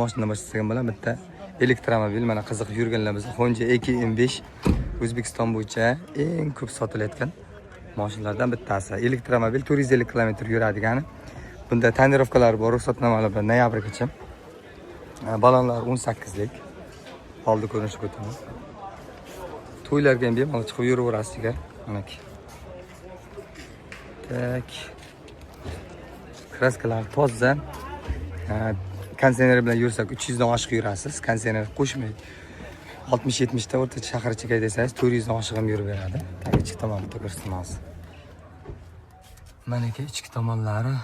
Mashina boshlagan bilan bitta elektromobil mana qiziqib yurganlar biz Honda EK-M5 O'zbekiston bo'yicha eng ko'p sotilayotgan mashinalardan bittasi. Elektromobil 450 km yuradigani. Bunda tonirovkalar bor, ruxsatnomalar bilan noyabrgacha. Balonlar 18 lik. Oldi ko'rinishib o'taman. To'ylarga ham bemalol chiqib yuraverasizlar. Mana ki. Tak. Kraskalar toza. Konditsioner bilan yursak 300 dan oshiq yurasiz. Konditsioner qo'shmaydi. 60-70 ta o'rtacha shahar ichiga desangiz 400 dan oshiq ham yurib beradi. Ichki tomonni ko'rsatamiz. Mana ki ichki tomonlari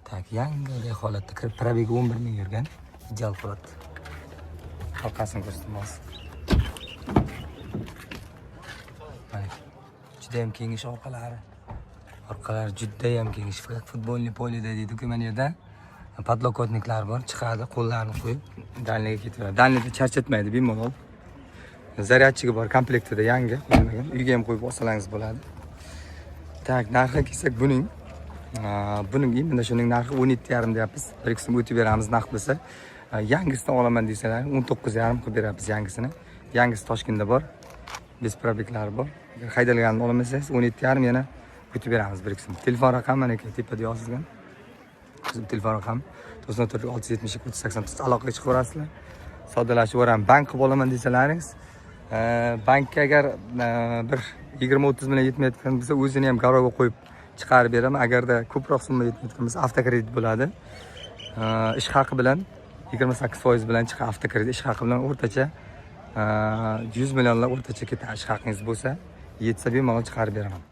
tak yangi holatda kirib probegi 11 ming yurgan. Ideal holat. Orqasini ko'rsatamiz. Mana juda ham kengish orqalari. Orqalari juda ham kengish. Futbolni polida deydi-ku mana yerda. Podlokotniklar bor, chiqadi, qo'llarni qo'yib dalniga ketaveradi. Dalnida charchatmaydi bemalol. Zaryadchigi bor, komplektida yangi qo'yilmagan. Uyga ham qo'yib olsangiz bo'ladi. Tak, narxi kelsak buning mana shuning narxi 17,5 deyapmiz. Bir qism o'tib beramiz naqd bo'lsa. Yangisidan olaman desalar 19,5 qilib beramiz yangisini. Yangisi Toshkentda bor. Bez probeklari bor. Haydalganini olmasangiz 17,5 yana o'tib beramiz bir qism. Telefon raqami mana tepada yozilgan. Bizim telefon raqami 94 aloqaga chiqaverasizlar. Soddalashib o'ram bank qilib olaman desalaringiz, bankka agar bir 20-30 million yetmayotgan bo'lsa, o'zini ham garovga qo'yib chiqarib beraman. Agarda ko'proq summa yetmayotgan bo'lsa, avtokredit bo'ladi. Ish haqi bilan 28% bilan chiqadi avtokredit. Ish haqi bilan o'rtacha 100 millionlar o'rtacha ketadi. Ish haqingiz bo'lsa, yetsa bemalol chiqarib beraman.